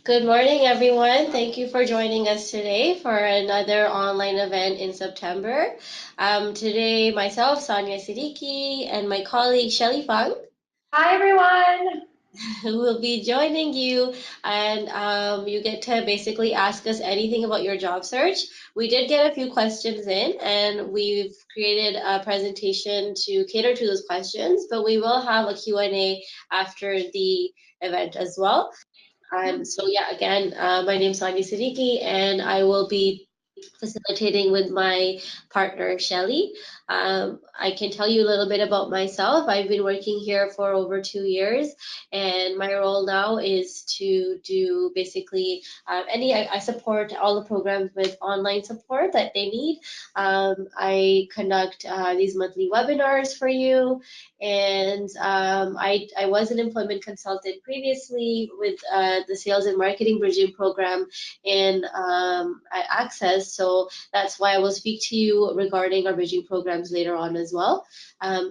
Good morning, everyone. Thank you for joining us today for another online event in September. Today, myself, Sonia Siddiqi, and my colleague Shelley Phung Hi everyone! will be joining you, and you get to basically ask us anything about your job search. We did get a few questions in, and we've created a presentation to cater to those questions, but we will have a Q&A after the event as well. So yeah, again, my name is Sonia Siddiqui, and I will be facilitating with my partner Shelley. I can tell you a little bit about myself. I've been working here for over 2 years, and my role now is to do basically I support all the programs with online support that they need. I conduct these monthly webinars for you, and I was an employment consultant previously with the Sales and Marketing Bridging Program in at ACCES. So that's why I will speak to you regarding our bridging programs later on as well.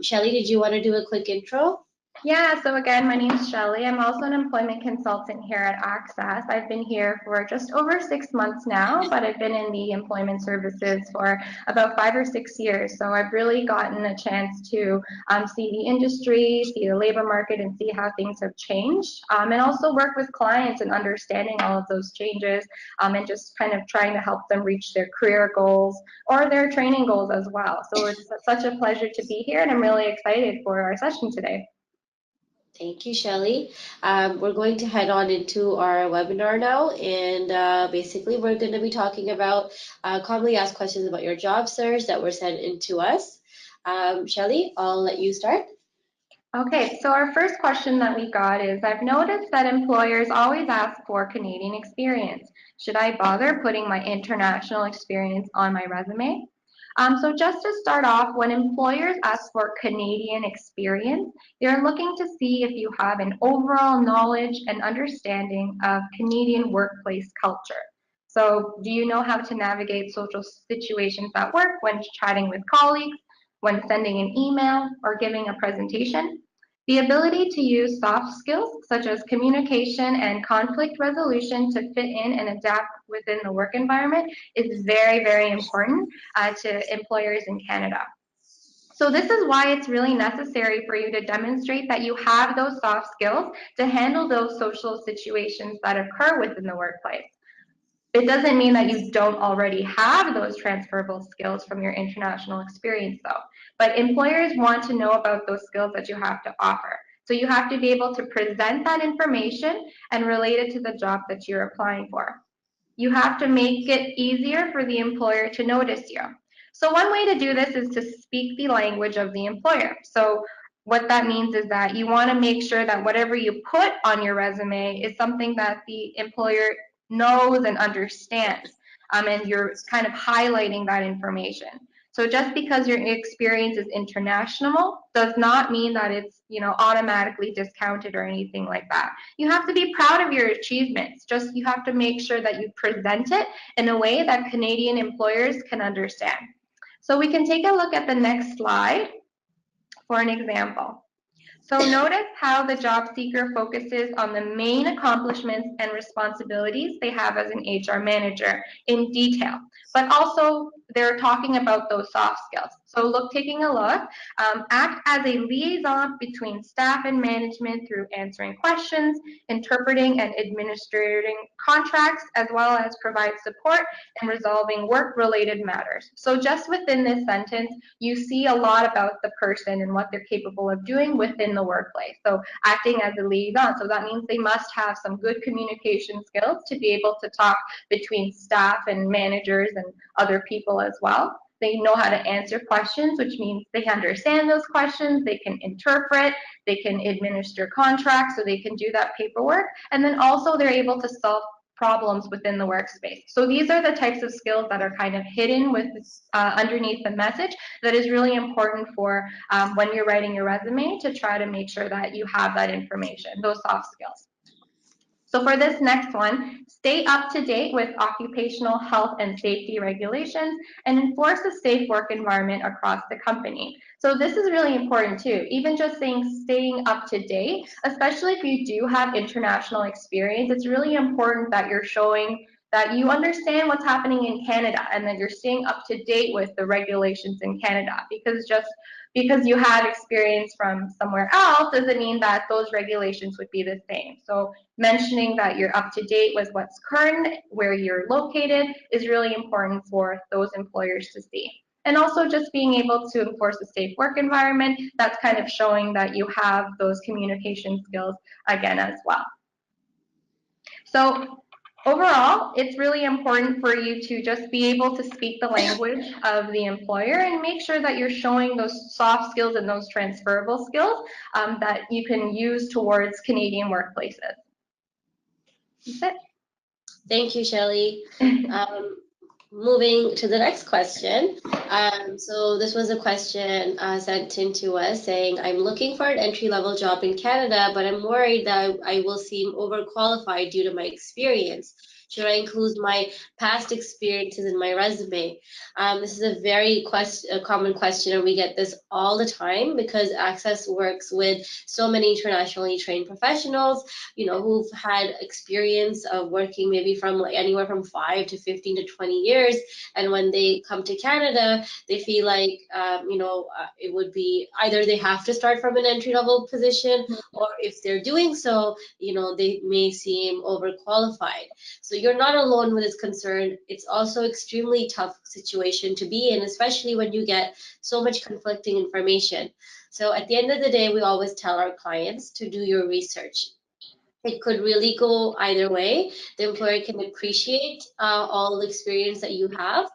Shelley, did you want to do a quick intro? Yeah, so again, my name is Shelley. I'm also an employment consultant here at ACCES. I've been here for just over 6 months now, but I've been in the employment services for about 5 or 6 years. So I've really gotten a chance to see the industry, see the labor market, and see how things have changed, and also work with clients and understanding all of those changes, and just kind of trying to help them reach their career goals or their training goals as well. So it's such a pleasure to be here, and I'm really excited for our session today. Thank you, Shelley. We're going to head on into our webinar now, and basically we're going to be talking about commonly asked questions about your job search that were sent in to us. Shelley, I'll let you start. Okay, so our first question that we got is, I've noticed that employers always ask for Canadian experience. Should I bother putting my international experience on my resume? So just to start off, when employers ask for Canadian experience, they're looking to see if you have an overall knowledge and understanding of Canadian workplace culture. So do you know how to navigate social situations at work when chatting with colleagues, when sending an email, or giving a presentation? The ability to use soft skills such as communication and conflict resolution to fit in and adapt within the work environment is very, very important to employers in Canada. So this is why it's really necessary for you to demonstrate that you have those soft skills to handle those social situations that occur within the workplace. It doesn't mean that you don't already have those transferable skills from your international experience, though. But employers want to know about those skills that you have to offer. So you have to be able to present that information and relate it to the job that you're applying for. You have to make it easier for the employer to notice you. So one way to do this is to speak the language of the employer. So what that means is that you want to make sure that whatever you put on your resume is something that the employer knows and understands, and you're kind of highlighting that information. So just because your experience is international does not mean that it's automatically discounted or anything like that. You have to be proud of your achievements. Just you have to make sure that you present it in a way that Canadian employers can understand. So we can take a look at the next slide for an example. So notice how the job seeker focuses on the main accomplishments and responsibilities they have as an HR manager in detail, but also they're talking about those soft skills. So taking a look, act as a liaison between staff and management through answering questions, interpreting and administering contracts, as well as provide support in resolving work-related matters. So just within this sentence, you see a lot about the person and what they're capable of doing within the workplace. So acting as a liaison, so that means they must have some good communication skills to be able to talk between staff and managers and other people as well. They know how to answer questions, which means they understand those questions, they can interpret, they can administer contracts, so they can do that paperwork, and then also they're able to solve problems within the workspace. So these are the types of skills that are kind of hidden with underneath the message that is really important for when you're writing your resume to try to make sure that you have that information, those soft skills. So for this next one, stay up to date with occupational health and safety regulations and enforce a safe work environment across the company. So this is really important too, even just saying staying up to date, especially if you do have international experience, it's really important that you're showing that you understand what's happening in Canada and that you're staying up to date with the regulations in Canada, because just because you have experience from somewhere else doesn't mean that those regulations would be the same. So mentioning that you're up to date with what's current, where you're located, is really important for those employers to see. And also just being able to enforce a safe work environment, that's kind of showing that you have those communication skills again as well. So overall, it's really important for you to just be able to speak the language of the employer and make sure that you're showing those soft skills and those transferable skills that you can use towards Canadian workplaces. That's it. Thank you, Shelley. Moving to the next question. So this was a question sent in to us saying, I'm looking for an entry-level job in Canada, but I'm worried that I will seem overqualified due to my experience. Should I include my past experiences in my resume? This is a very common question, and we get this all the time because ACCESS works with so many internationally trained professionals, who've had experience of working maybe from like anywhere from 5 to 15 to 20 years. And when they come to Canada, they feel like, it would be either they have to start from an entry level position, or if they're doing so, they may seem overqualified. So you're not alone with this concern. It's also extremely tough situation to be in, especially when you get so much conflicting information. So at the end of the day, we always tell our clients to do your research. It could really go either way. The employer can appreciate all the experience that you have,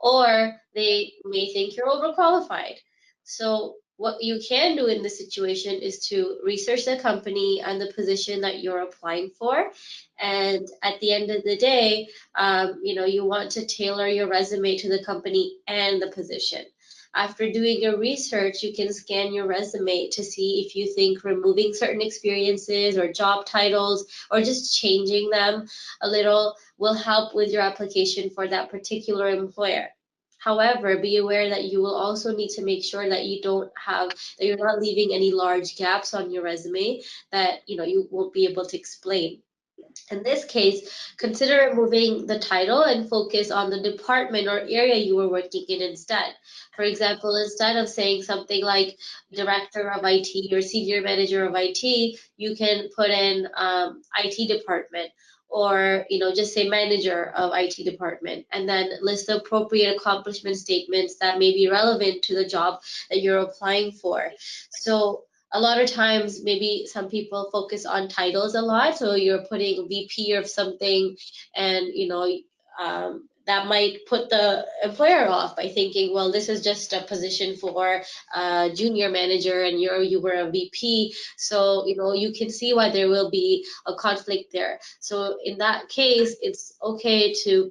or they may think you're overqualified. So what you can do in this situation is to research the company and the position that you're applying for. And at the end of the day, you want to tailor your resume to the company and the position. After doing your research, you can scan your resume to see if you think removing certain experiences or job titles or just changing them a little will help with your application for that particular employer. However, be aware that you will also need to make sure that you're not leaving any large gaps on your resume that you won't be able to explain. In this case, consider removing the title and focus on the department or area you were working in instead. For example, instead of saying something like Director of IT or Senior Manager of IT, you can put in IT department, or just say Manager of IT department, and then list the appropriate accomplishment statements that may be relevant to the job that you're applying for. So a lot of times, maybe some people focus on titles a lot. So you're putting VP of something, and that might put the employer off by thinking, well, this is just a position for junior manager, and you were a VP. So you can see why there will be a conflict there. So in that case, it's okay to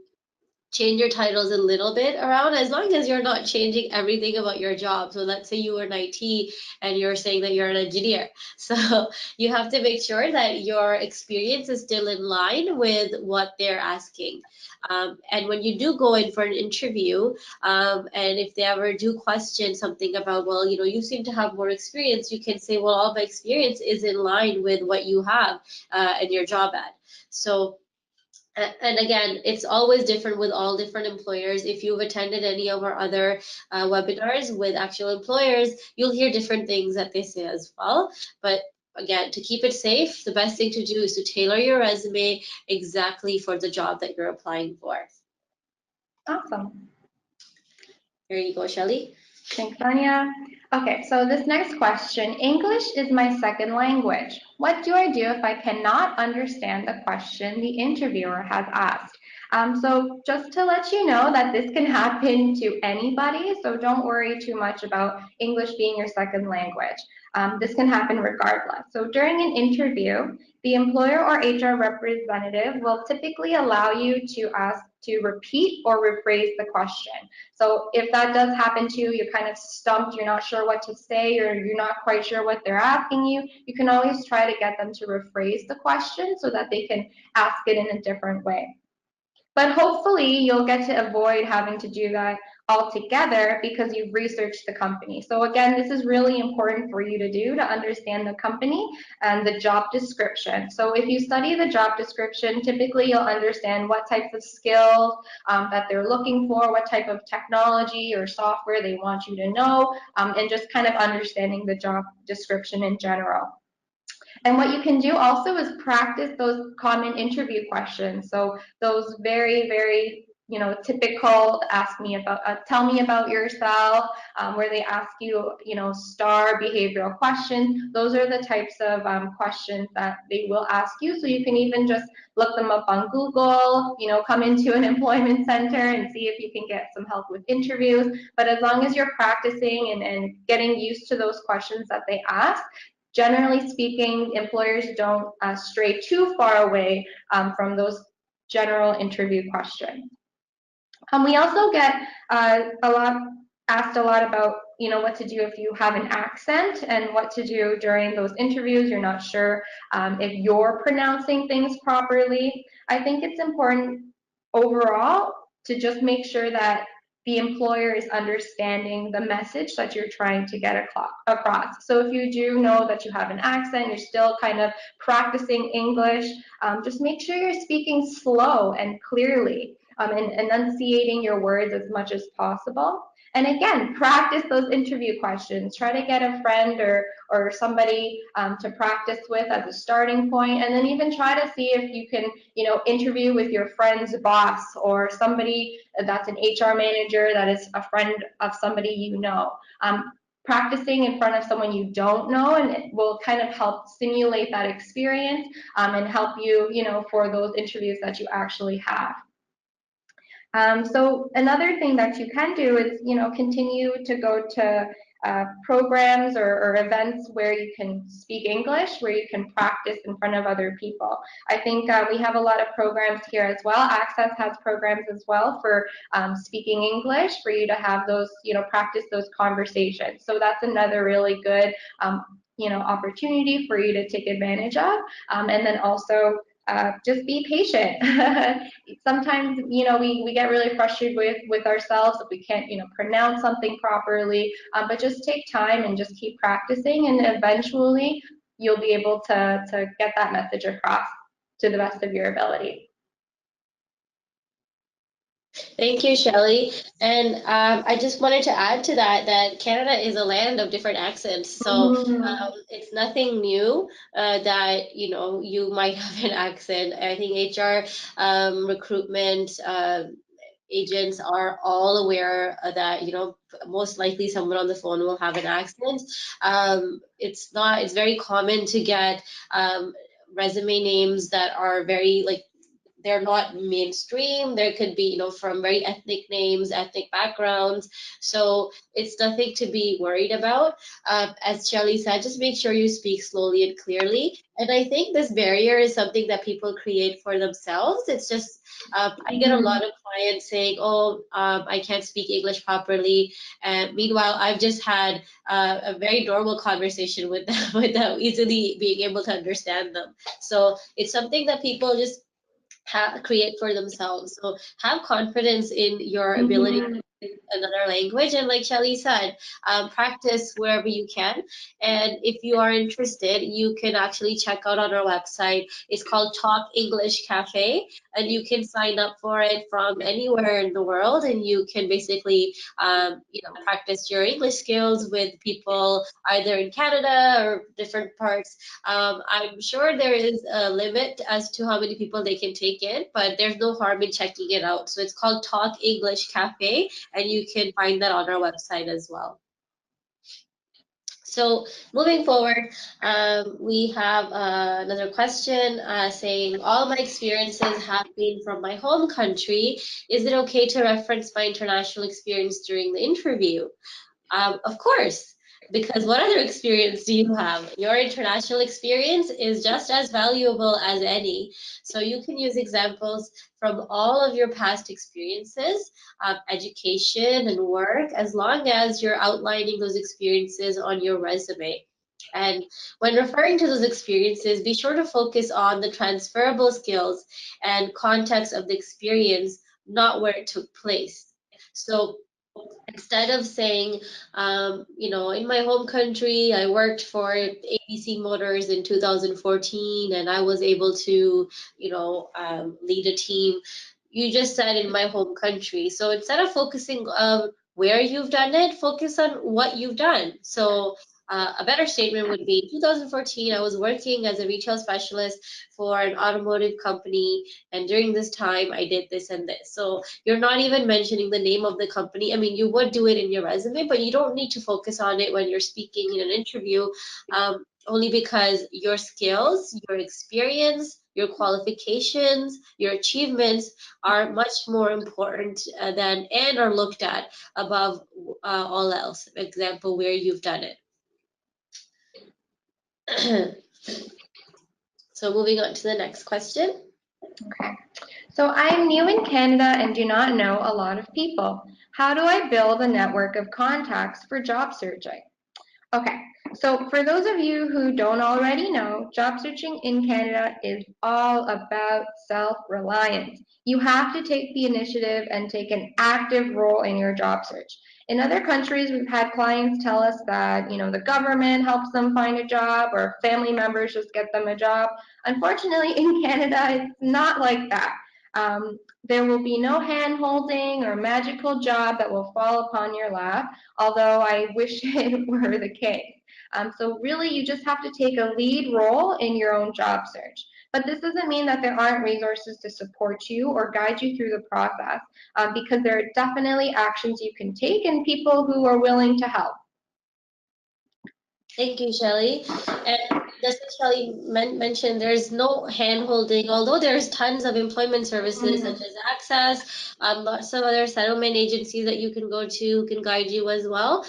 change your titles a little bit around, as long as you're not changing everything about your job. So let's say you were in IT and you're saying that you're an engineer. So you have to make sure that your experience is still in line with what they're asking. And when you do go in for an interview, and if they ever do question something about, well, you seem to have more experience, you can say, well, all my experience is in line with what you have in your job ad. So and again, it's always different with all different employers. If you've attended any of our other webinars with actual employers, you'll hear different things that they say as well. But again, to keep it safe, the best thing to do is to tailor your resume exactly for the job that you're applying for. Awesome. Here you go, Shelley. Thanks, Sonia. Okay, so this next question, English is my second language. What do I do if I cannot understand the question the interviewer has asked? So just to let you know that this can happen to anybody, so don't worry too much about English being your second language. This can happen regardless. So during an interview, the employer or HR representative will typically allow you to ask to repeat or rephrase the question. So if that does happen to you, you're kind of stumped, you're not sure what to say, or you're not quite sure what they're asking you, you can always try to get them to rephrase the question so that they can ask it in a different way. But hopefully you'll get to avoid having to do that altogether because you've researched the company. So again, this is really important for you to do to understand the company and the job description. So if you study the job description, typically you'll understand what types of skills that they're looking for, what type of technology or software they want you to know, and just kind of understanding the job description in general. And what you can do also is practice those common interview questions. So those very, very, typical tell me about yourself, where they ask you, star behavioral questions. Those are the types of questions that they will ask you. So you can even just look them up on Google, come into an employment center and see if you can get some help with interviews. But as long as you're practicing and getting used to those questions that they ask, generally speaking, employers don't stray too far away from those general interview questions. We also get asked a lot about what to do if you have an accent and what to do during those interviews. You're not sure if you're pronouncing things properly. I think it's important overall to just make sure that the employer is understanding the message that you're trying to get across. So if you do know that you have an accent, you're still kind of practicing English, just make sure you're speaking slow and clearly, and enunciating your words as much as possible. And again, practice those interview questions. Try to get a friend or somebody to practice with as a starting point, and then even try to see if you can, interview with your friend's boss or somebody that's an HR manager that is a friend of somebody you know. Practicing in front of someone you don't know, and it will kind of help simulate that experience and help you, for those interviews that you actually have. So another thing that you can do is, continue to go to programs or events where you can speak English, where you can practice in front of other people. I think we have a lot of programs here as well. ACCESS has programs as well for speaking English, for you to have those, practice those conversations. So that's another really good, opportunity for you to take advantage of. And then also, just be patient. Sometimes, we get really frustrated with ourselves if we can't, pronounce something properly, but just take time and just keep practicing, and eventually you'll be able to get that message across to the best of your ability. Thank you, Shelley. And I just wanted to add to that Canada is a land of different accents. So it's nothing new that you might have an accent. I think HR recruitment agents are all aware that most likely someone on the phone will have an accent. It's very common to get resume names that are very they're not mainstream. There could be, from very ethnic names, ethnic backgrounds. So it's nothing to be worried about. As Shelley said, just make sure you speak slowly and clearly. And I think this barrier is something that people create for themselves. It's just, I get a lot of clients saying, oh, I can't speak English properly. And meanwhile, I've just had a very normal conversation with them without easily being able to understand them. So it's something that people just create for themselves. So have confidence in your ability to speak another language, and like Shelley said, practice wherever you can. And if you are interested, you can actually check out on our website. It's called Talk English Cafe, and you can sign up for it from anywhere in the world, and you can basically practice your English skills with people either in Canada or different parts. I'm sure there is a limit as to how many people they can take in, but there's no harm in checking it out. So it's called Talk English Cafe, and you can find that on our website as well. So moving forward, we have another question saying, all my experiences have been from my home country. Is it okay to reference my international experience during the interview? Of course, because what other experience do you have? Your international experience is just as valuable as any. So you can use examples from all of your past experiences, education and work, as long as you're outlining those experiences on your resume. And when referring to those experiences, be sure to focus on the transferable skills and context of the experience, not where it took place. So instead of saying, in my home country, I worked for ABC Motors in 2014 and I was able to, lead a team, you just said in my home country. So instead of focusing on where you've done it, focus on what you've done. So a better statement would be 2014, I was working as a retail specialist for an automotive company, and during this time, I did this and this. So you're not even mentioning the name of the company. I mean, you would do it in your resume, but you don't need to focus on it when you're speaking in an interview, only because your skills, your experience, your qualifications, your achievements are much more important than and are looked at above all else. Example, where you've done it. So moving on to the next question. Okay. So I'm new in Canada and do not know a lot of people. How do I build a network of contacts for job searching? Okay, so for those of you who don't already know, job searching in Canada is all about self-reliance. You have to take the initiative and take an active role in your job search. In other countries, we've had clients tell us that, the government helps them find a job or family members just get them a job. Unfortunately, in Canada, it's not like that. There will be no hand-holding or magical job that will fall upon your lap, although I wish it were the case. So really, you just have to take a lead role in your own job search. But this doesn't mean that there aren't resources to support you or guide you through the process, because there are definitely actions you can take and people who are willing to help. Thank you, Shelley. And just as Shelley mentioned, there's no hand-holding, although there's tons of employment services such as ACCES, lots of other settlement agencies that you can go to who can guide you as well.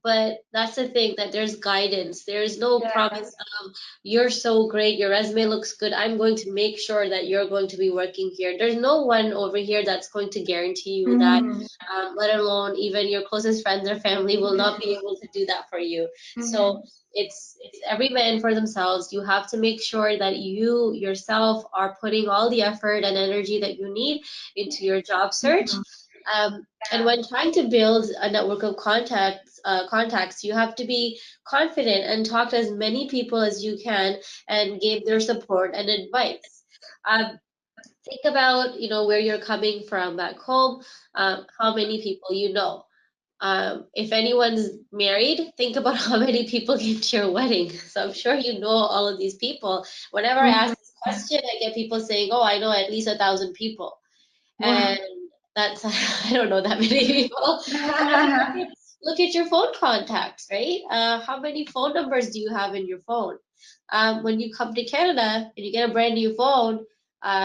But that's the thing, that there's guidance. There's no promise of, you're so great, your resume looks good, I'm going to make sure that you're going to be working here. There's no one over here that's going to guarantee you that, let alone even your closest friends or family will not be able to do that for you. So it's every man for themselves. You have to make sure that you yourself are putting all the effort and energy that you need into your job search. And when trying to build a network of contacts, you have to be confident and talk to as many people as you can and give their support and advice. Think about, where you're coming from back home, how many people you know. If anyone's married, think about how many people came to your wedding. So I'm sure you know all of these people. Whenever I ask this question, I get people saying, "Oh, I know at least 1,000 people," and that's I don't know that many people. But I mean, look at your phone contacts, right? How many phone numbers do you have in your phone? When you come to Canada and you get a brand new phone,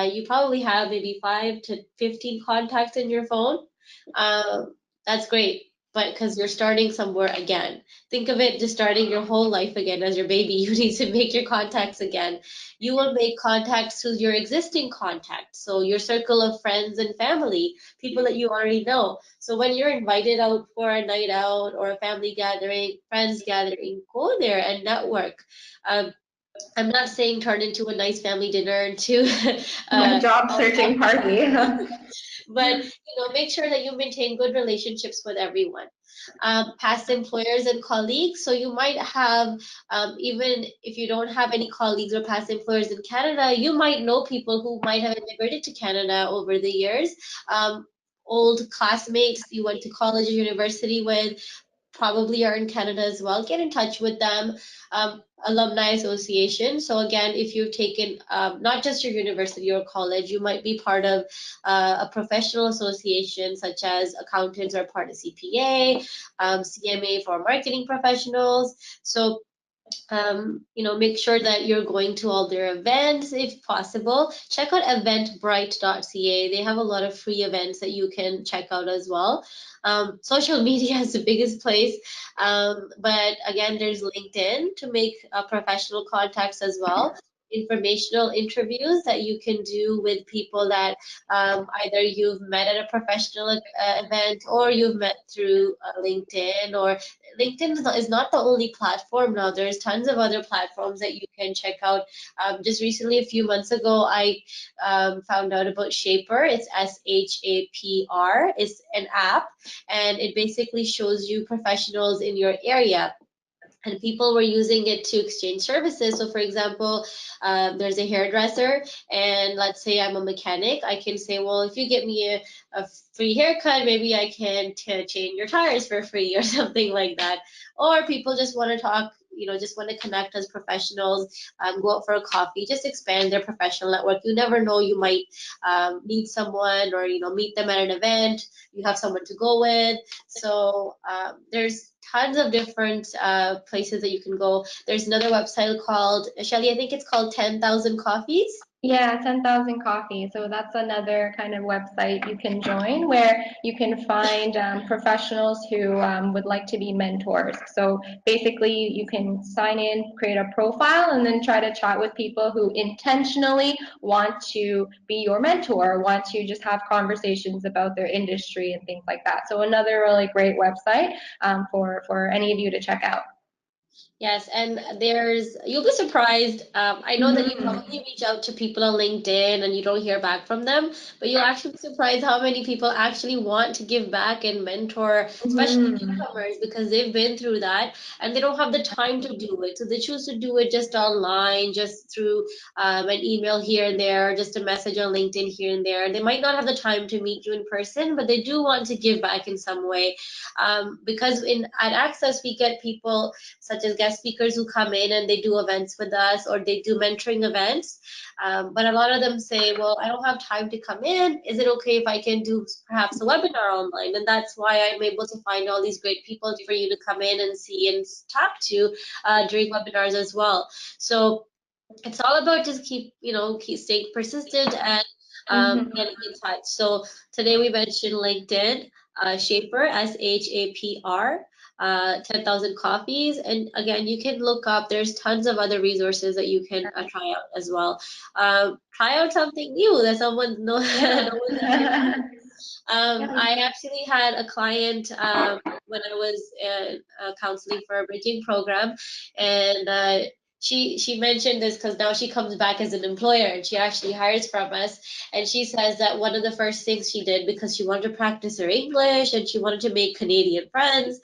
you probably have maybe 5 to 15 contacts in your phone. That's great, but because you're starting somewhere again. Think of it just starting your whole life again as your baby. You need to make your contacts again. You will make contacts through your existing contacts, so your circle of friends and family, people that you already know. So when you're invited out for a night out or a family gathering, friends gathering, go there and network. I'm not saying turn into a nice family dinner to My job searching party. but make sure that you maintain good relationships with everyone, past employers and colleagues. So you might have, even if you don't have any colleagues or past employers in Canada, you might know people who might have immigrated to Canada over the years, old classmates you went to college or university with. probably are in Canada as well, get in touch with them. Alumni Association. So again, if you've taken not just your university or college, you might be part of a professional association such as accountants are part of CPA, CMA for marketing professionals. So make sure that you're going to all their events if possible. Check out eventbrite.ca. They have a lot of free events that you can check out as well. Social media is the biggest place, but again, there's LinkedIn to make professional contacts as well. Informational interviews that you can do with people that either you've met at a professional event or you've met through LinkedIn, or LinkedIn is not the only platform now. There's tons of other platforms that you can check out. Just recently, a few months ago, I found out about Shaper. It's SHAPR. It's an app, and it basically shows you professionals in your area, and people were using it to exchange services. So, for example, there's a hairdresser, and let's say I'm a mechanic. I can say, well, if you get me a free haircut, maybe I can change your tires for free or something like that. Or people just want to talk. Just want to connect as professionals, go out for a coffee, just expand their professional network. You never know, you might meet someone, or meet them at an event. You have someone to go with. So there's tons of different places that you can go. There's another website called, Shelley, I think it's called 10,000 Coffees. Yeah, 10,000 Coffee. So that's another kind of website you can join where you can find professionals who would like to be mentors. So basically, you can sign in, create a profile, and then try to chat with people who intentionally want to be your mentor, want to just have conversations about their industry and things like that. So another really great website for any of you to check out. Yes, and you'll be surprised. I know that you probably reach out to people on LinkedIn and you don't hear back from them, but you'll actually be surprised how many people actually want to give back and mentor, especially Mhm. newcomers, because they've been through that and they don't have the time to do it. So they choose to do it just online, just through an email here and there, just a message on LinkedIn here and there. They might not have the time to meet you in person, but they do want to give back in some way. Because at ACCES, we get people such as guest speakers who come in and they do events with us, or they do mentoring events. But a lot of them say, well, I don't have time to come in. Is it okay if I can do perhaps a webinar online? And that's why I'm able to find all these great people for you to come in and see and talk to during webinars as well. So it's all about just keep staying persistent and Mhm. getting in touch. So today we mentioned LinkedIn, Shaper, SHAPR, 10,000 Coffees, and again, you can look up. There's tons of other resources that you can try out as well. Try out something new that someone no, no Yeah. one's ever done. Yeah. I actually had a client when I was counseling for a bridging program, and she mentioned this because now she comes back as an employer and she actually hires from us. And she says that one of the first things she did, because she wanted to practice her English and she wanted to make Canadian friends,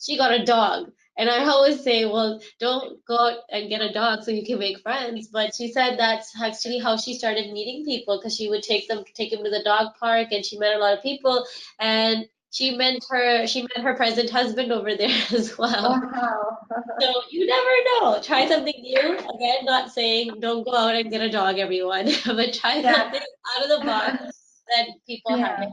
she got a dog. And I always say, well, don't go out and get a dog so you can make friends. But she said that's actually how she started meeting people, because she would take him to the dog park, and she met a lot of people. And she met her present husband over there as well. Wow. So you never know. Try something new. Again, not saying don't go out and get a dog, everyone, but try Yeah. something out of the box that people Yeah. haven't.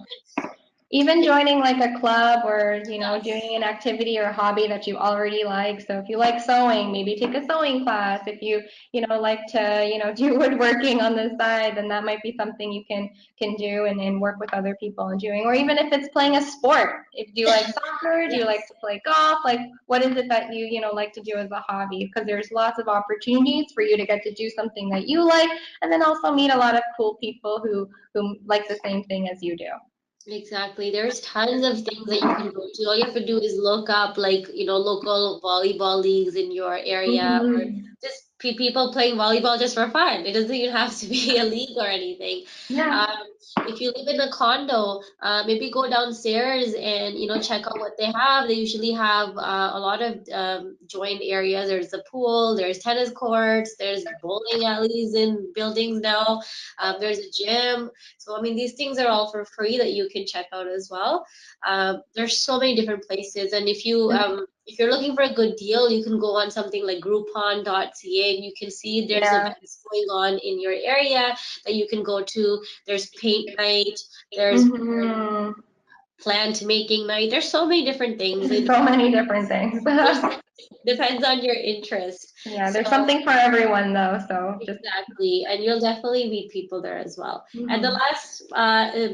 Even joining like a club or, doing Yes. an activity or hobby that you already like. So if you like sewing, maybe take a sewing class. If you like to, do woodworking on the side, then that might be something you can do and work with other people and doing. Or even if it's playing a sport. If do you like soccer, do you like Yes. to play golf? Like what is it that you like to do as a hobby? Because there's lots of opportunities for you to get to do something that you like, and then also meet a lot of cool people who like the same thing as you do. Exactly. There's tons of things that you can go to. All you have to do is look up, like, local volleyball leagues in your area, or Mhm. just people playing volleyball just for fun. It doesn't even have to be a league or anything. Yeah. Um, if you live in a condo, maybe go downstairs and check out what they have. They usually have a lot of joined areas. There's a pool, there's tennis courts, there's bowling alleys in buildings now. There's a gym. So I mean, these things are all for free that you can check out as well. There's so many different places, and if you're looking for a good deal, you can go on something like Groupon.ca and you can see there's Yeah. events going on in your area that you can go to. There's paint night, there's Hmm. plant making night. There's so many different things. It So many different things. there's, depends on your interest. Yeah, So there's something for everyone though, so just. exactly, and you'll definitely meet people there as well. And the Mhm. last,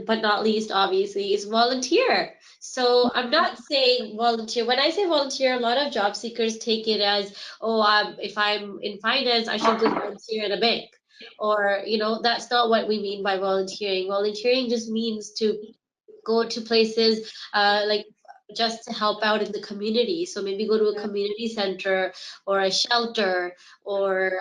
but not least, obviously, is volunteer. So I'm not saying volunteer. When I say volunteer, a lot of job seekers take it as, oh, if I'm in finance, I should go volunteer at a bank. Or, that's not what we mean by volunteering. Volunteering just means to go to places like just to help out in the community. So maybe go to a community center or a shelter or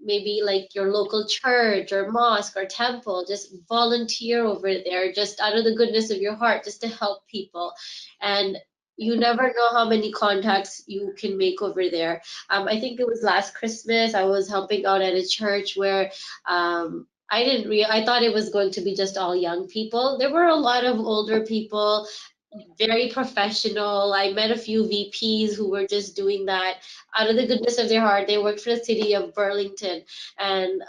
maybe like your local church or mosque or temple. Just volunteer over there, just out of the goodness of your heart, just to help people. And you never know how many contacts you can make over there. I think it was last Christmas, I was helping out at a church where I thought it was going to be just all young people. There were a lot of older people, very professional. I met a few VPs who were just doing that out of the goodness of their heart. They worked for the city of Burlington, and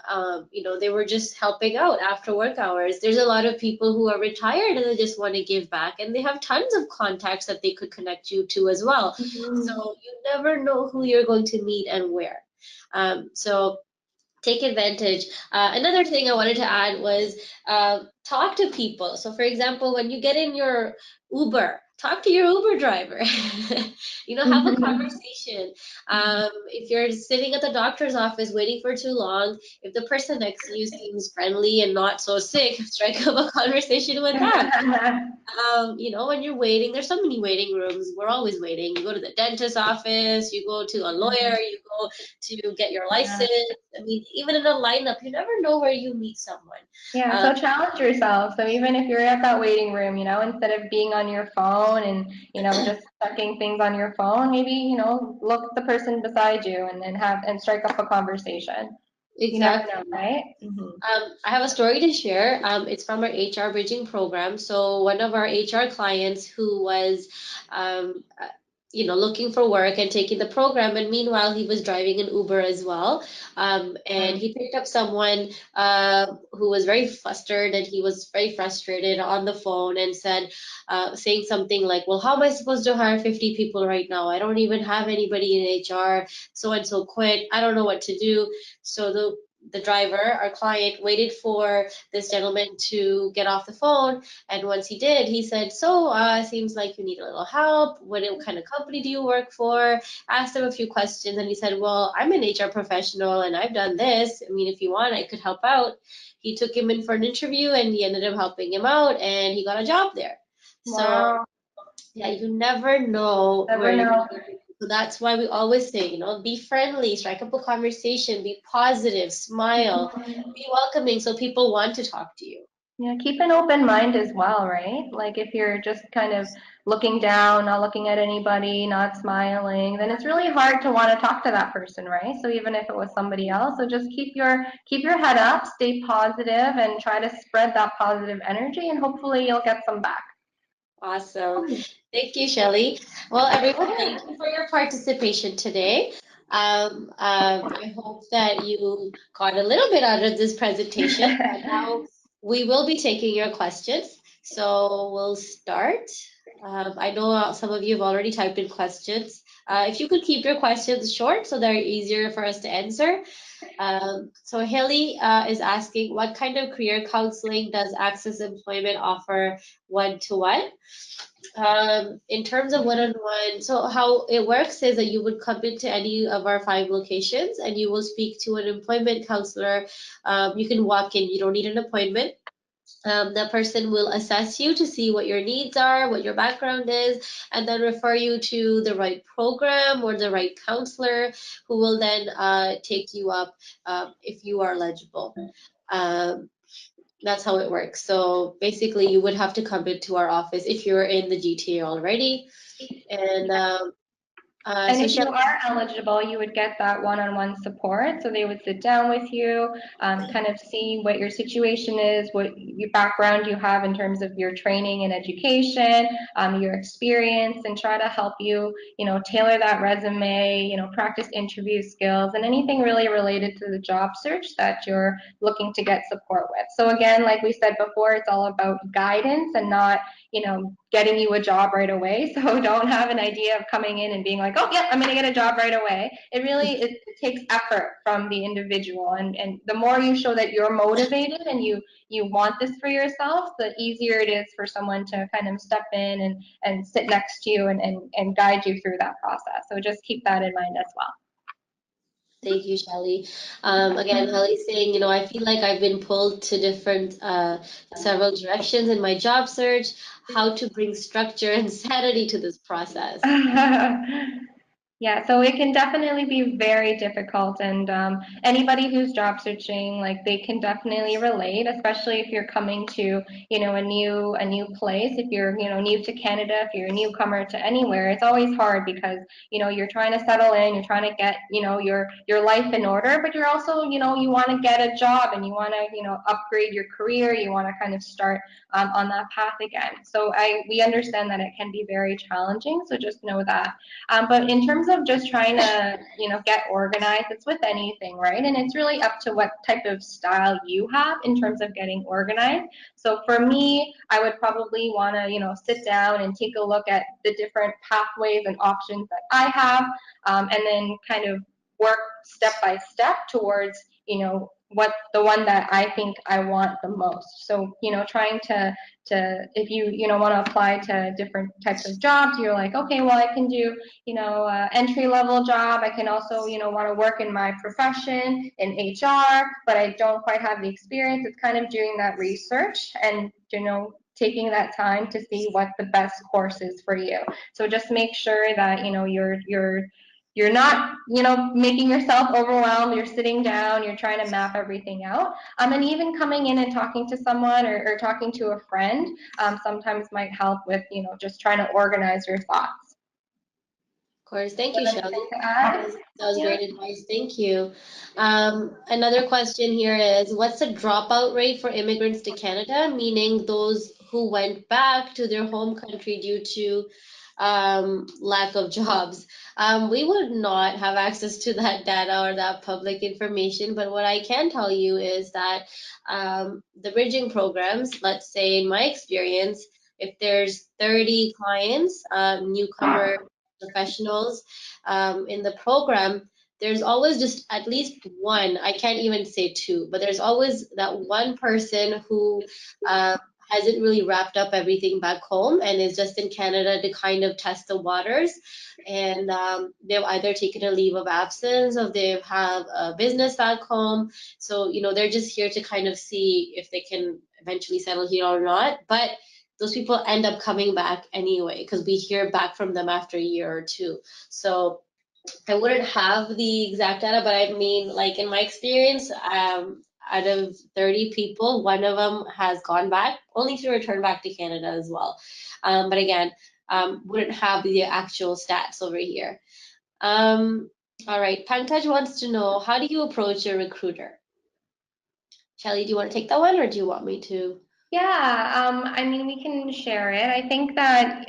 they were just helping out after work hours. There's a lot of people who are retired and they just want to give back, and they have tons of contacts that they could connect you to as well. So Mhm. you never know who you're going to meet and where. So take advantage. Another thing I wanted to add was talk to people. So, for example, when you get in your Uber, talk to your Uber driver. Have a Mhm. conversation. If you're sitting at the doctor's office waiting for too long, if the person next to you seems friendly and not so sick, strike up a conversation with them. When you're waiting, there's so many waiting rooms. We're always waiting. You go to the dentist office, you go to a lawyer, you go to get your Yeah. license. I mean, even in a lineup, you never know where you meet someone. Yeah, Um, so challenge yourself. So even if you're at that waiting room, instead of being on your phone and, just checking things on your phone, maybe, look at the person beside you and and strike up a conversation. You never exactly. know, right? Hmm. I have a story to share. It's from our HR bridging program. So one of our HR clients who was, looking for work and taking the program, and meanwhile he was driving an Uber as well. And he picked up someone who was very flustered, and he was very frustrated on the phone and said, saying something like, "Well, how am I supposed to hire 50 people right now? I don't even have anybody in HR. So and so quit. I don't know what to do." So the driver, our client, waited for this gentleman to get off the phone. And once he did, he said, "So, seems like you need a little help. What kind of company do you work for?" Asked him a few questions, and he said, "Well, I'm an HR professional and I've done this. I mean, if you want, I could help out." He took him in for an interview and he ended up helping him out and he got a job there. So, Wow. yeah, you never know where Never you're know. going. So that's why we always say, be friendly, strike up a conversation, be positive, smile, be welcoming so people want to talk to you. Yeah, keep an open mind as well, right? Like if you're just kind of looking down, not looking at anybody, not smiling, then it's really hard to want to talk to that person, right? So even if it was somebody else, so just keep your head up, stay positive, and try to spread that positive energy, and hopefully you'll get some back. Awesome. Thank you, Shelley. Well, everyone, thank you for your participation today. I hope that you got a little bit out of this presentation, but now we will be taking your questions. So we'll start. I know some of you have already typed in questions. If you could keep your questions short so they're easier for us to answer. So Haley is asking, what kind of career counseling does Access Employment offer one-to-one? In terms of one-on-one, so how it works is that you would come into any of our 5 locations and you will speak to an employment counselor. You can walk in, you don't need an appointment. The person will assess you to see what your needs are, what your background is, and then refer you to the right program or the right counselor who will then take you up if you are eligible. Um, that's how it works. So basically, you would have to come into our office if you're in the GTA already. And And so, if you Shelley, are eligible, you would get that one-on-one support. So they would sit down with you, kind of see what your situation is, what your background you have in terms of your training and education, your experience, and try to help you, tailor that resume, practice interview skills, and anything really related to the job search that you're looking to get support with. So again, like we said before, it's all about guidance and not getting you a job right away. So don't have an idea of coming in and being like, oh, yeah, I'm going to get a job right away. It takes effort from the individual. And the more you show that you're motivated and you want this for yourself, the easier it is for someone to kind of step in and sit next to you and guide you through that process. So just keep that in mind as well. thank you, Shelley. Again, Shelley's saying, I feel like I've been pulled to different, several directions in my job search. How to bring structure and sanity to this process? Yeah, so it can definitely be very difficult, and anybody who's job searching, like they can definitely relate, especially if you're coming to, a new place. If you're, new to Canada, if you're a newcomer to anywhere, it's always hard because, you're trying to settle in, you're trying to get, your life in order, but you're also, you want to get a job and you want to, upgrade your career, you want to kind of start on that path again. So we understand that it can be very challenging. So just know that. But in terms of just trying to, get organized, it's with anything, right? And it's really up to what type of style you have in terms of getting organized. So for me, I would probably want to, sit down and take a look at the different pathways and options that I have, and then kind of work step by step towards, what the one that I think I want the most. So, trying to if you want to apply to different types of jobs, you're like, okay, well, I can do entry level job. I can also want to work in my profession in HR, but I don't quite have the experience. It's kind of doing that research and taking that time to see what the best course is for you. So just make sure that you're not, making yourself overwhelmed. You're sitting down, you're trying to map everything out. And even coming in and talking to someone or talking to a friend sometimes might help with, just trying to organize your thoughts. Of course, thank Do you, you have anything Shelley. to That add, was, that was Sonia? great advice. Thank you. Another question here is, what's the dropout rate for immigrants to Canada, meaning those who went back to their home country due to lack of jobs? We would not have access to that data or that public information, but what I can tell you is that the bridging programs, let's say in my experience, if there's 30 clients, newcomer professionals in the program, there's always just at least one, I can't even say two, but there's always that one person who uh, hasn't really wrapped up everything back home and is just in Canada to kind of test the waters. And they've either taken a leave of absence or they have a business back home. So, they're just here to kind of see if they can eventually settle here or not. But those people end up coming back anyway because we hear back from them after a year or two. So I wouldn't have the exact data, but I mean, like in my experience, out of 30 people, one of them has gone back, only to return back to Canada as well. But again, wouldn't have the actual stats over here. All right, Pankaj wants to know, how do you approach a recruiter? Shelley, do you want to take that one or do you want me to? Yeah, I mean, we can share it. I think that,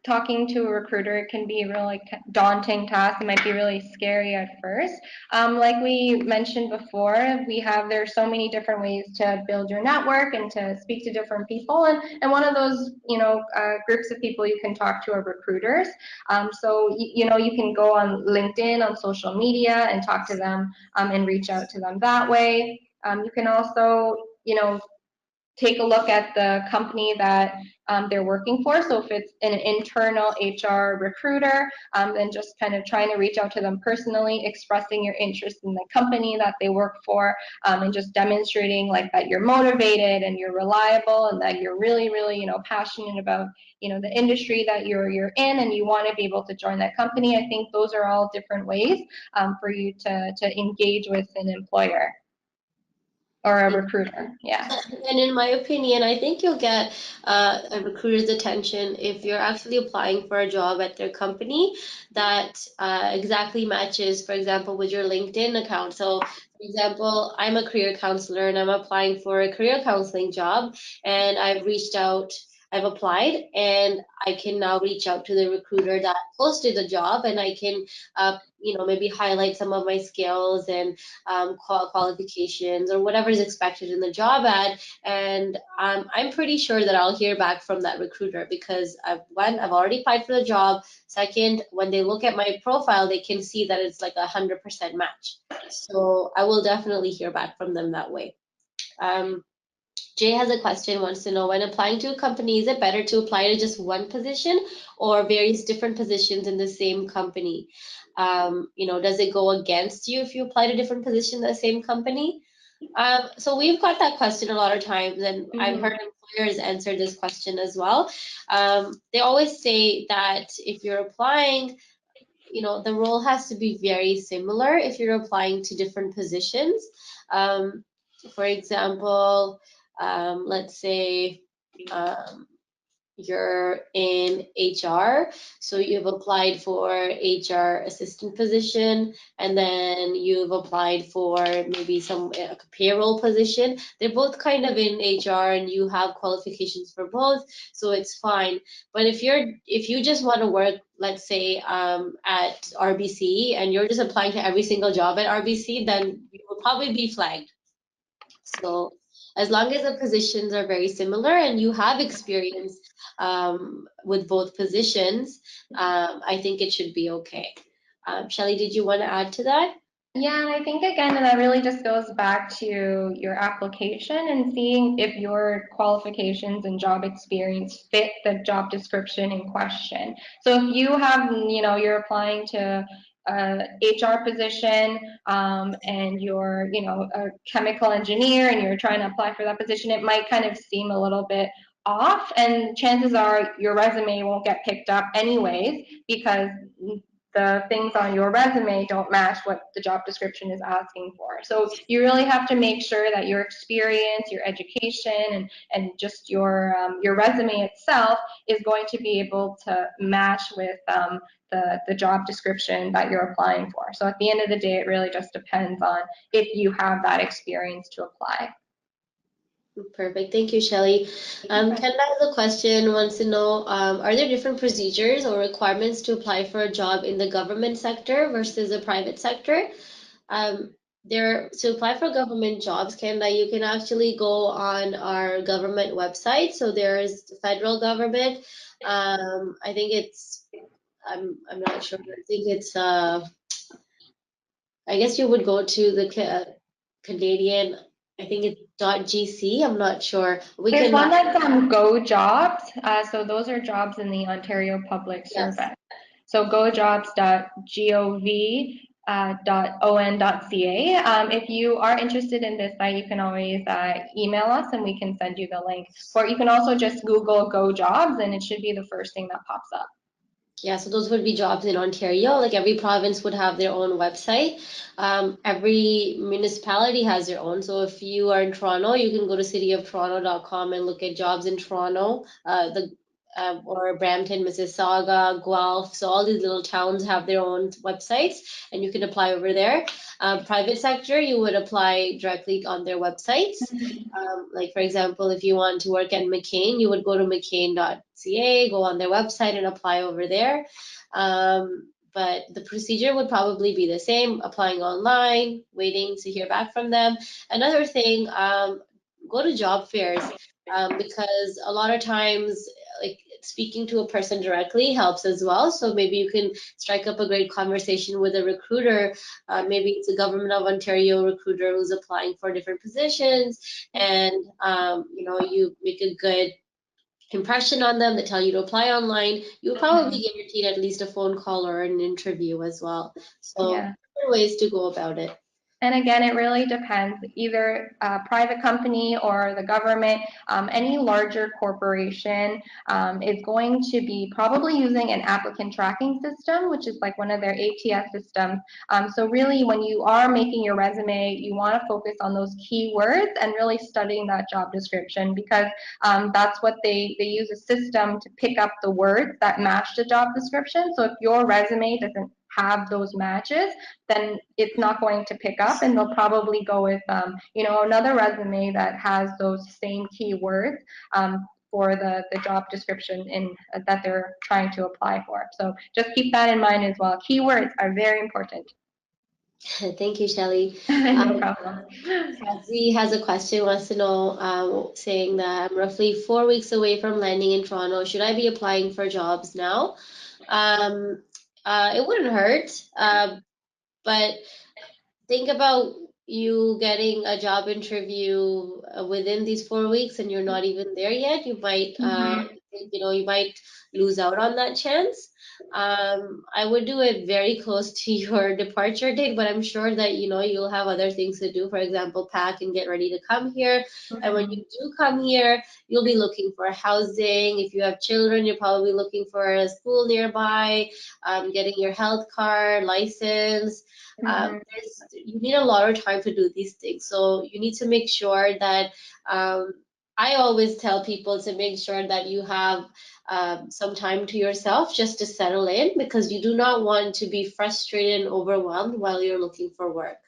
talking to a recruiter, it can be a really daunting task. It might be really scary at first. Like we mentioned before, there's so many different ways to build your network and to speak to different people. And one of those, groups of people you can talk to are recruiters. So, you can go on LinkedIn, on social media, and talk to them and reach out to them that way. You can also, take a look at the company that they're working for. So if it's an internal HR recruiter, then just kind of trying to reach out to them personally, expressing your interest in the company that they work for, and just demonstrating like that you're motivated and you're reliable and that you're really, really, passionate about, the industry that you're in, and you want to be able to join that company. I think those are all different ways for you to engage with an employer or a recruiter. Yeah. And in my opinion, I think you'll get a recruiter's attention if you're actually applying for a job at their company that exactly matches, for example, with your LinkedIn account. So, for example, I'm a career counselor and I'm applying for a career counseling job, and I've applied, and I can now reach out to the recruiter that posted the job, and I can, maybe highlight some of my skills and qualifications or whatever is expected in the job ad. And I'm pretty sure that I'll hear back from that recruiter because I've already applied for the job. Second, when they look at my profile, they can see that it's like 100% match. So I will definitely hear back from them that way. Jay has a question, wants to know, when applying to a company, is it better to apply to just one position or various different positions in the same company? Does it go against you if you apply to different positions in the same company? So we've got that question a lot of times, and I've heard employers answer this question as well. They always say that if you're applying, the role has to be very similar if you're applying to different positions. For example, let's say you're in HR, so you've applied for HR assistant position, and then you've applied for maybe some payroll position. They're both kind of in HR, and you have qualifications for both, so it's fine. But if you just want to work, let's say at RBC, and you're just applying to every single job at RBC, then you will probably be flagged. So as long as the positions are very similar and you have experience with both positions, I think it should be okay. Shelley, did you want to add to that? Yeah, and I think again that really just goes back to your application and seeing if your qualifications and job experience fit the job description in question. So if you have, you're applying to a HR position and you're, a chemical engineer and you're trying to apply for that position, it might kind of seem a little bit off, and chances are your resume won't get picked up anyways because the things on your resume don't match what the job description is asking for. So you really have to make sure that your experience, your education, and just your resume itself is going to be able to match with the job description that you're applying for. So at the end of the day, it really just depends on if you have that experience to apply. Perfect. Thank you, Shelley. Kenda has a question, wants to know, are there different procedures or requirements to apply for a job in the government sector versus the private sector? To apply for government jobs, Kenda, you can actually go on our government website. So there's the federal government. I think I'm not sure. I think it's, I guess you would go to the Canadian, I think it's .gc. I'm not sure. There's one that's on Go Jobs. So those are jobs in the Ontario Public Service. Yes. So gojobs.gov.on.ca. If you are interested in this site, you can always email us and we can send you the link. Or you can also just Google Go Jobs and it should be the first thing that pops up. Yeah, so those would be jobs in Ontario. Like every province would have their own website. Every municipality has their own. So if you are in Toronto, you can go to cityoftoronto.com and look at jobs in Toronto. Or Brampton, Mississauga, Guelph. So all these little towns have their own websites, and you can apply over there. Private sector, you would apply directly on their websites. Like for example, if you want to work at McCain, you would go to mccain.ca, go on their website and apply over there. But the procedure would probably be the same, applying online, waiting to hear back from them. Another thing, go to job fairs because a lot of times, like speaking to a person directly helps as well. So maybe you can strike up a great conversation with a recruiter. Maybe it's a Government of Ontario recruiter who's applying for different positions, and you make a good impression on them. They tell you to apply online. You'll probably guaranteed at least a phone call or an interview as well. So Yeah. different ways to go about it. And again, it really depends, either a private company or the government. Any larger corporation is going to be probably using an applicant tracking system, which is like one of their ATS systems. So really, when you are making your resume, you want to focus on those keywords and really studying that job description, because that's what they use a system to pick up the words that match the job description. So if your resume doesn't have those matches, then it's not going to pick up, and they'll probably go with another resume that has those same keywords for the job description that they're trying to apply for. So just keep that in mind as well. Keywords are very important. Thank you, Shelley. No problem. Kazi has a question, wants to know, saying that I'm roughly 4 weeks away from landing in Toronto. Should I be applying for jobs now? Um, it wouldn't hurt, but think about you getting a job interview within these 4 weeks and you're not even there yet. You might, you might lose out on that chance. I would do it very close to your departure date, but I'm sure that, you'll have other things to do. For example, pack and get ready to come here. And when you do come here, you'll be looking for housing. If you have children, you're probably looking for a school nearby, getting your health card, license. You need a lot of time to do these things. So you need to make sure that I always tell people to make sure that you have some time to yourself just to settle in, because you do not want to be frustrated and overwhelmed while you're looking for work.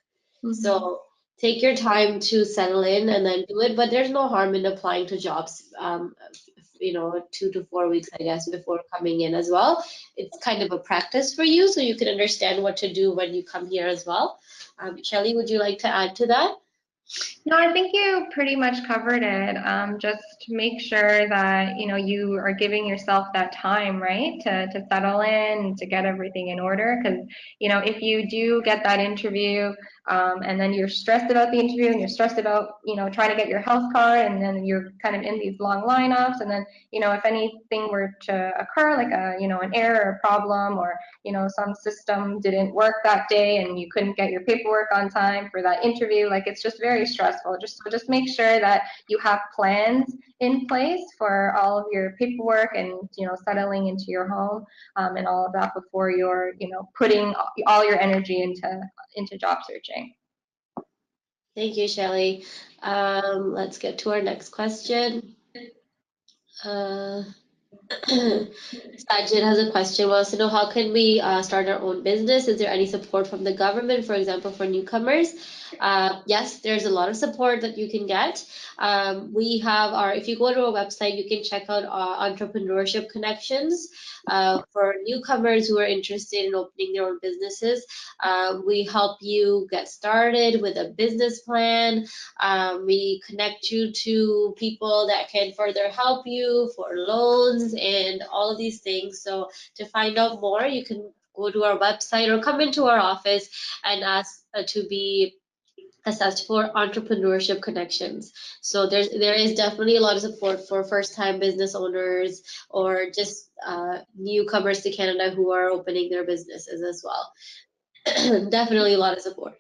So take your time to settle in and then do it. But there's no harm in applying to jobs, 2 to 4 weeks, I guess, before coming in as well. It's kind of a practice for you, so you can understand what to do when you come here as well. Shelley, would you like to add to that? No, I think you pretty much covered it. Just make sure that you are giving yourself that time, right, to settle in, to get everything in order. Because if you do get that interview, and then you're stressed about the interview, and you're stressed about trying to get your health card, and then you're kind of in these long lineups, and then if anything were to occur, like an error or problem, or some system didn't work that day and you couldn't get your paperwork on time for that interview, like it's just very stressful. Just make sure that you have plans in place for all of your paperwork and settling into your home, and all of that before you're putting all your energy into job searching. Thank you, Shelley. Let's get to our next question. Sajid has a question, wants to know, how can we start our own business? Is there any support from the government, for example, for newcomers? Yes, there's a lot of support that you can get. We have if you go to our website, you can check out our entrepreneurship connections for newcomers who are interested in opening their own businesses. We help you get started with a business plan. We connect you to people that can further help you for loans and all of these things. So to find out more, you can go to our website or come into our office and ask to be assessed for entrepreneurship connections. So there is definitely a lot of support for first-time business owners or just newcomers to Canada who are opening their businesses as well. Definitely a lot of support.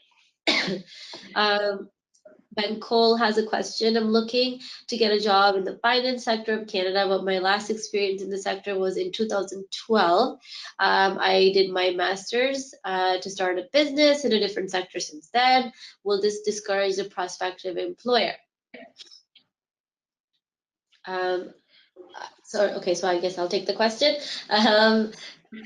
Ben Cole has a question. I'm looking to get a job in the finance sector of Canada, but my last experience in the sector was in 2012. I did my master's to start a business in a different sector since then. Will this discourage a prospective employer? So I guess I'll take the question.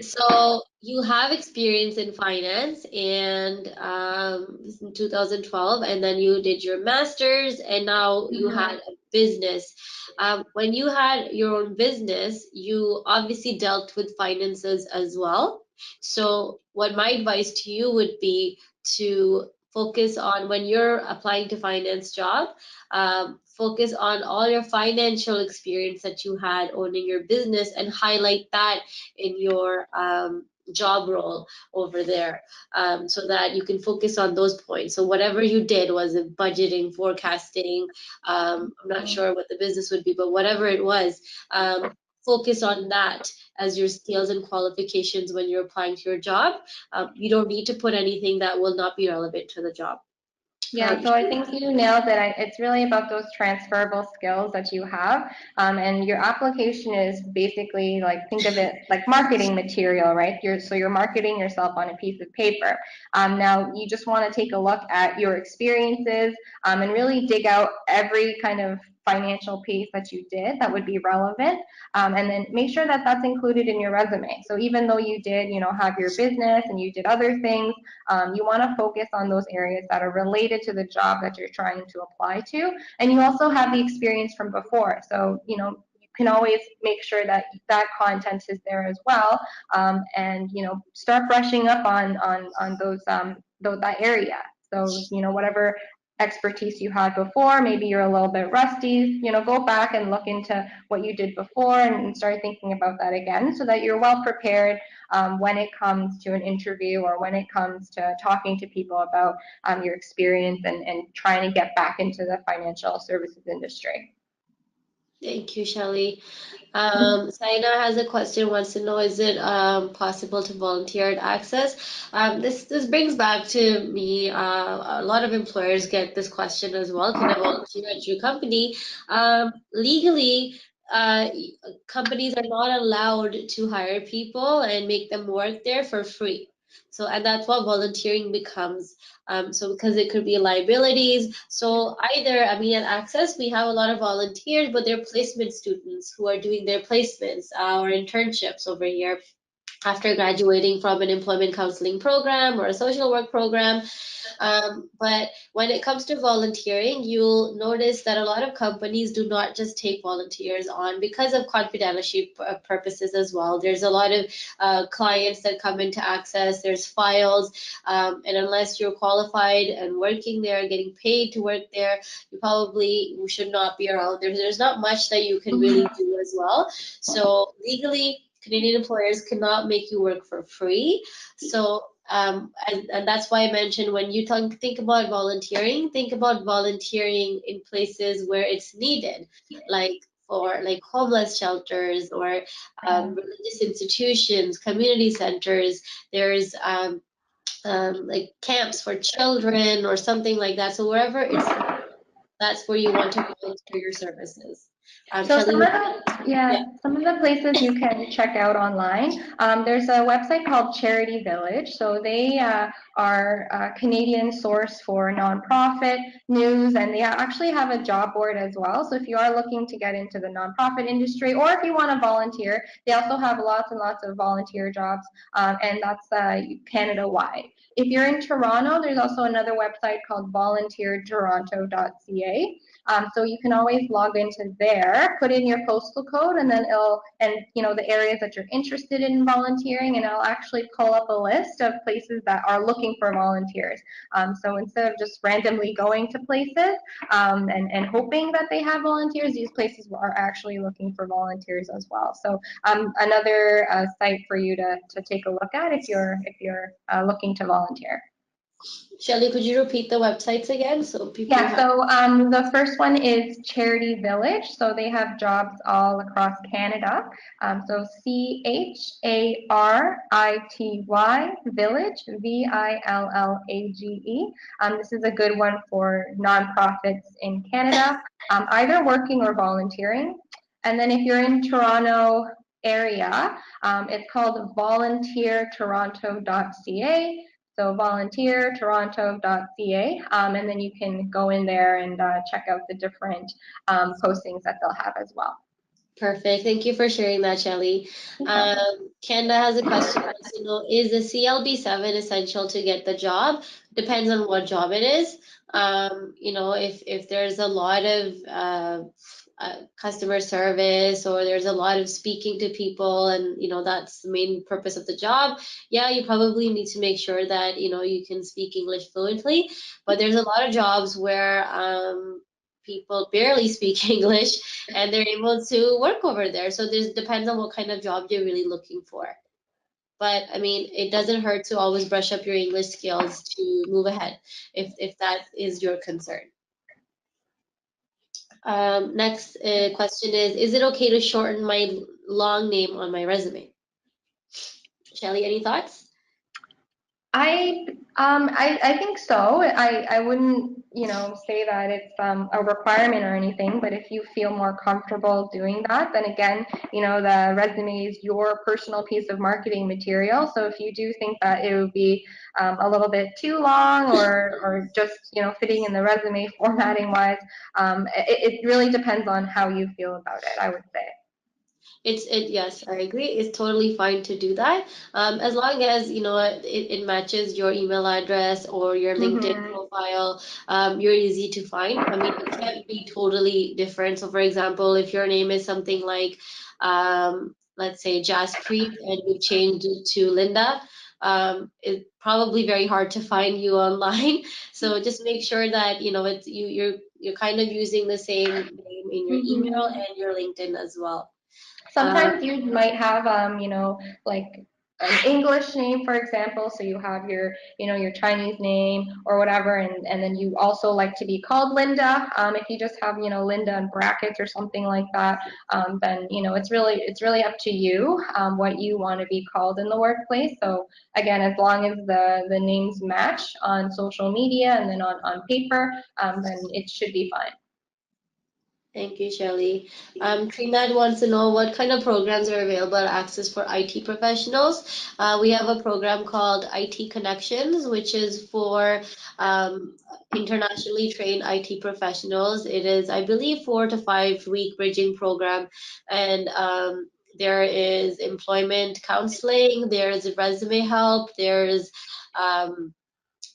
So you have experience in finance and in 2012, and then you did your master's, and now you had a business. When you had your own business, you obviously dealt with finances as well. So what my advice to you would be to focus on when you're applying to finance job, focus on all your financial experience that you had owning your business and highlight that in your job role over there, so that you can focus on those points. So whatever you did, was it budgeting, forecasting, I'm not sure what the business would be, but whatever it was, focus on that as your skills and qualifications when you're applying to your job. You don't need to put anything that will not be relevant to the job. Yeah, so I think you nailed it. It's really about those transferable skills that you have. And your application is basically like, think of it like marketing material, right? So you're marketing yourself on a piece of paper. Now, you just want to take a look at your experiences and really dig out every kind of financial piece that you did that would be relevant, and then make sure that that's included in your resume. So even though you did, have your business and you did other things, you want to focus on those areas that are related to the job that you're trying to apply to, and you also have the experience from before. So you can always make sure that that content is there as well, and start brushing up on those that area. So whatever expertise you had before, maybe you're a little bit rusty, go back and look into what you did before and start thinking about that again, so that you're well prepared when it comes to an interview or when it comes to talking to people about your experience and trying to get back into the financial services industry. Thank you, Shelley. Saina has a question, wants to know, is it possible to volunteer at ACCES? This brings back to me, a lot of employers get this question as well. Can I volunteer at your company? Legally, companies are not allowed to hire people and make them work there for free. So, and that's what volunteering becomes. So because it could be liabilities. So either, I mean, at ACCES, we have a lot of volunteers, but they're placement students who are doing their placements or internships over here after graduating from an employment counseling program or a social work program. But when it comes to volunteering, you'll notice that a lot of companies do not just take volunteers on because of confidentiality purposes as well. There's a lot of clients that come into ACCES, there's files, and unless you're qualified and working there, getting paid to work there, you probably should not be around there. There's not much that you can really do as well. So legally, Canadian employers cannot make you work for free. So and that's why I mentioned, when you think about volunteering, think about volunteering in places where it's needed, like for like homeless shelters or religious institutions, community centers. There's like camps for children or something like that. So wherever it's, that's where you want to volunteer your services. So Shelley, yeah. some of the places you can check out online. There's a website called Charity Village. So they are a Canadian source for nonprofit news, and they actually have a job board as well. So if you are looking to get into the nonprofit industry, or if you want to volunteer, they also have lots and lots of volunteer jobs, and that's Canada-wide. If you're in Toronto, there's also another website called volunteertoronto.ca. So you can always log into there, put in your postal code, and then the areas that you're interested in volunteering, and it'll actually pull up a list of places that are looking for volunteers. So instead of just randomly going to places and hoping that they have volunteers, these places are actually looking for volunteers as well. So another site for you to take a look at if you're looking to volunteer. Shelley, could you repeat the websites again so people Yeah, so the first one is Charity Village. So they have jobs all across Canada. So CHARITY Village, VILLAGE. This is a good one for nonprofits in Canada, either working or volunteering. And then if you're in Toronto area, it's called volunteertoronto.ca. So volunteertoronto.ca, and then you can go in there and check out the different postings that they'll have as well. Perfect. Thank you for sharing that, Shelley. No problem. Kenda has a question. Wants to know, is the CLB7 essential to get the job? Depends on what job it is. If there's a lot of customer service, or there's a lot of speaking to people, and that's the main purpose of the job, yeah, you probably need to make sure that you can speak English fluently. But there's a lot of jobs where people barely speak English and they're able to work over there. So this depends on what kind of job you're really looking for. But I mean, it doesn't hurt to always brush up your English skills to move ahead, if that is your concern. Next question is it okay to shorten my long name on my resume? Shelley, any thoughts? I think so. I wouldn't, say that it's a requirement or anything, but if you feel more comfortable doing that, then again, the resume is your personal piece of marketing material. So if you do think that it would be a little bit too long, or just, fitting in the resume formatting wise, it really depends on how you feel about it, I would say. Yes, I agree. It's totally fine to do that. As long as it matches your email address or your LinkedIn Mm-hmm. profile. You're easy to find. I mean, it can't be totally different. So, for example, if your name is something like, let's say Jaspreet, and you changed it to Linda, it's probably very hard to find you online. So just make sure that you're kind of using the same name in your email Mm-hmm. and your LinkedIn as well. Um, Sometimes you might have, like an English name, for example, so you have your, your Chinese name or whatever, and then you also like to be called Linda. If you just have, Linda in brackets or something like that, then, it's really up to you, what you want to be called in the workplace. So again, as long as the names match on social media and then on paper, then it should be fine. Thank you, Shelley. Trinidad wants to know what kind of programs are available at Access for IT professionals. We have a program called IT Connections, which is for internationally trained IT professionals. It is, I believe, 4 to 5 week bridging program, and there is employment counseling, there's resume help, there's um,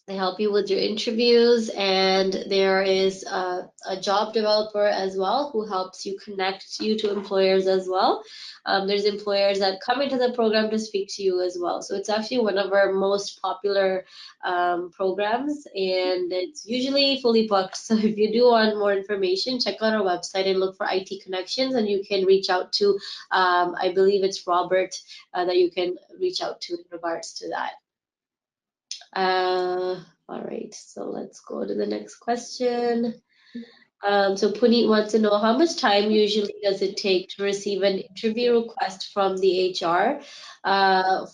they help you with your interviews, and there is a job developer as well who helps you connect you to employers as well. There's employers that come into the program to speak to you as well. So it's actually one of our most popular programs, and it's usually fully booked. So if you do want more information, check out our website and look for IT Connections, and you can reach out to, I believe it's Robert, that you can reach out to in regards to that. All right, so let's go to the next question. So Puneet wants to know how much time usually does it take to receive an interview request from the HR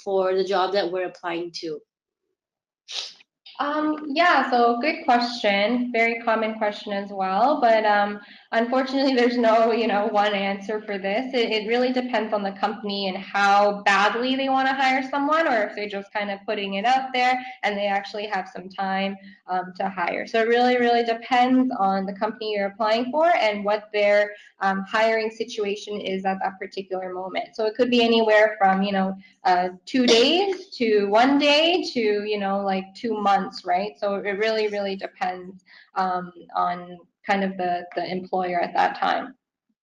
for the job that we're applying to? Yeah, so good question. Very common question as well. But unfortunately, there's no, one answer for this. It really depends on the company and how badly they want to hire someone, or if they're just kind of putting it out there and they actually have some time to hire. So it really, really depends on the company you're applying for and what their hiring situation is at that particular moment. So it could be anywhere from, 2 days to 1 day to, like 2 months, right? So it really, really depends on kind of the employer at that time.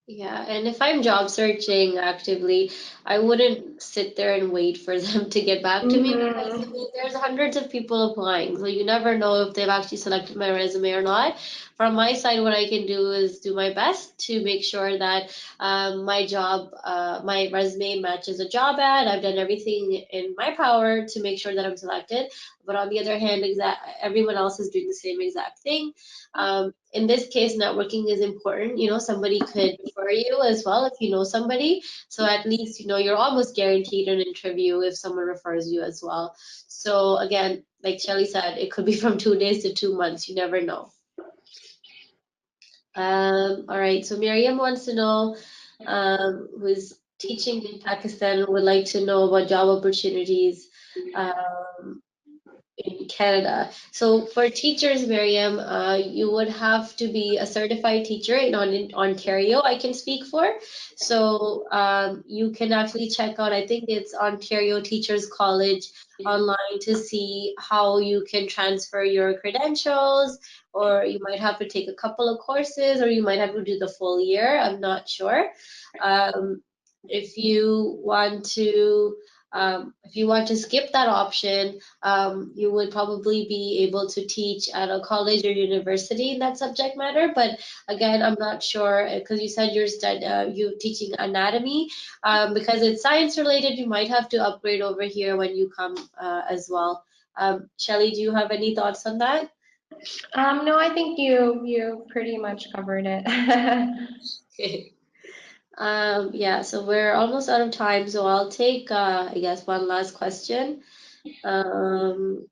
Yeah, and if I'm job searching actively, I wouldn't sit there and wait for them to get back to me, because I Mm-hmm. mean, there's hundreds of people applying, so you never know if they've actually selected my resume or not. From my side, what I can do is do my best to make sure that my resume matches a job ad. I've done everything in my power to make sure that I'm selected. But on the other hand, everyone else is doing the same exact thing. In this case, networking is important. Somebody could refer you as well if you know somebody. So at least, you're almost guaranteed an interview if someone refers you as well. So again, like Shelley said, it could be from 2 days to 2 months. You never know. All right. So Miriam wants to know, who's teaching in Pakistan, would like to know about job opportunities. Um, in Canada. So for teachers, Miriam, you would have to be a certified teacher in Ontario, I can speak for. So you can actually check out, I think it's Ontario Teachers College online to see how you can transfer your credentials, or you might have to take a couple of courses, or you might have to do the full year. I'm not sure. Um, if you want to if you want to skip that option, you would probably be able to teach at a college or university in that subject matter. But again, I'm not sure because you said you teaching anatomy. Because it's science related, you might have to upgrade over here when you come as well. Shelley, do you have any thoughts on that? No, I think you pretty much covered it. Yeah, so we're almost out of time, so I'll take I guess one last question. Um,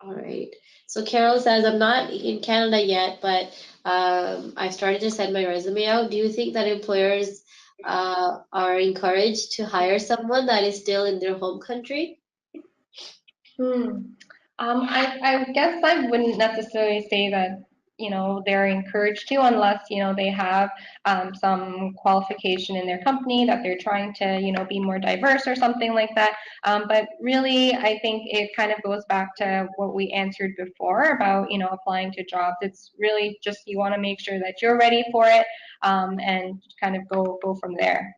All right. So Carol says, I'm not in Canada yet, but I've started to send my resume out. Do you think that employers are encouraged to hire someone that is still in their home country? Hmm. I guess I wouldn't necessarily say that, they're encouraged to unless, they have some qualification in their company that they're trying to, be more diverse or something like that. But really, I think it kind of goes back to what we answered before about, applying to jobs. It's really just you want to make sure that you're ready for it, and kind of go from there.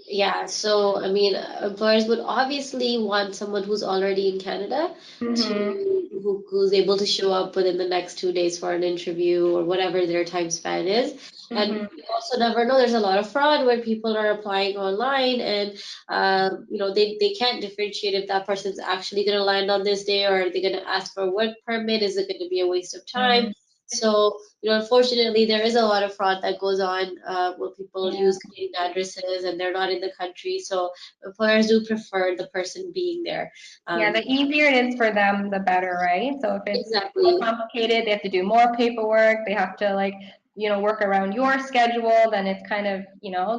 Yeah, so I mean, employers would obviously want someone who's already in Canada Mm-hmm. who's able to show up within the next 2 days for an interview or whatever their time span is. And Mm-hmm. you also never know. There's a lot of fraud where people are applying online, and they can't differentiate if that person's actually going to land on this day, or are they going to ask for a work permit? Is it going to be a waste of time? So, unfortunately, there is a lot of fraud that goes on where people Yeah. use Canadian addresses and they're not in the country. So, employers do prefer the person being there. Yeah, Um, the easier it is for them, the better, right? So if it's more exactly. complicated, they have to do more paperwork, they have to like, work around your schedule, then it's kind of,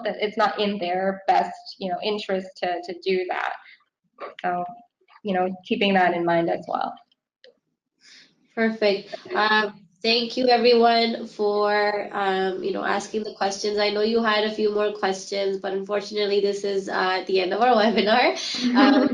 that it's not in their best, interest to do that. So, keeping that in mind as well. Perfect. Thank you everyone for asking the questions. I know you had a few more questions, but unfortunately this is at the end of our webinar. If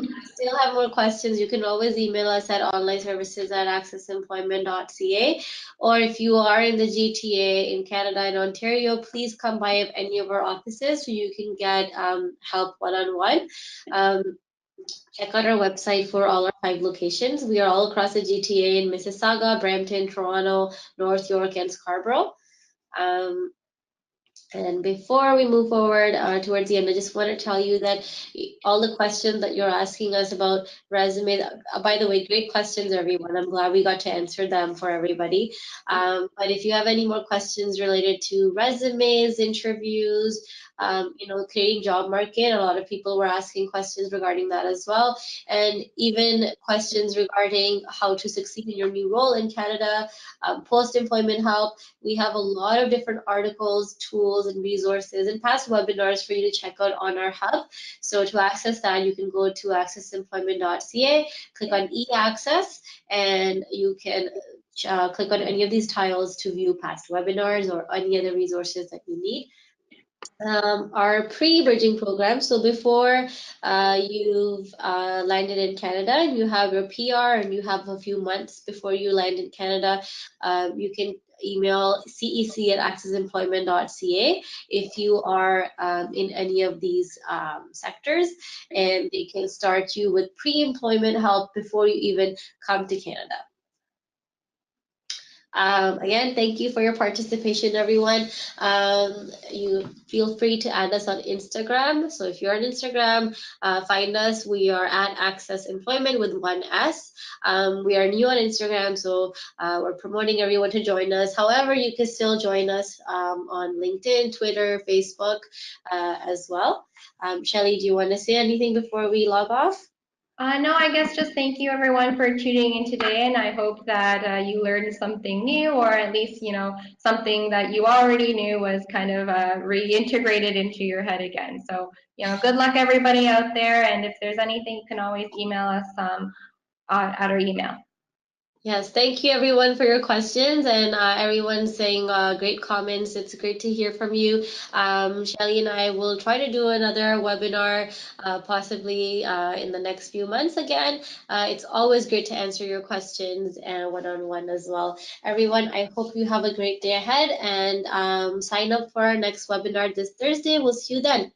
you still have more questions, you can always email us at onlineservices@accessemployment.ca. Or if you are in the GTA in Canada and Ontario, please come by any of our offices so you can get help one-on-one. Check out our website for all our 5 locations. We are all across the GTA in Mississauga, Brampton, Toronto, North York, and Scarborough. Um, and before we move forward towards the end, I just want to tell you that all the questions that you're asking us about resumes, by the way, great questions, everyone. I'm glad we got to answer them for everybody. But if you have any more questions related to resumes, interviews, creating job market, a lot of people were asking questions regarding that as well. And even questions regarding how to succeed in your new role in Canada, post-employment help. We have a lot of different articles, tools, and resources and past webinars for you to check out on our hub. So to access that, you can go to accessemployment.ca, click on e-access, and you can click on any of these tiles to view past webinars or any other resources that you need. Our pre-bridging program. So before you've landed in Canada and you have your PR and you have a few months before you land in Canada, you can email cec@accessemployment.ca if you are in any of these sectors, and they can start you with pre-employment help before you even come to Canada. Again, thank you for your participation, everyone. You feel free to add us on Instagram. So if you're on Instagram, find us. We are at Access Employment with 1S. We are new on Instagram, so we're promoting everyone to join us. However, you can still join us on LinkedIn, Twitter, Facebook as well. Shelley, do you want to say anything before we log off? No, I guess just thank you everyone for tuning in today, and I hope that you learned something new, or at least, something that you already knew was kind of reintegrated into your head again. So, good luck everybody out there, and if there's anything, you can always email us at our email. Yes, thank you everyone for your questions and everyone saying great comments. It's great to hear from you. Shelley and I will try to do another webinar possibly in the next few months again. It's always great to answer your questions and one-on-one as well. Everyone, I hope you have a great day ahead and sign up for our next webinar this Thursday. We'll see you then.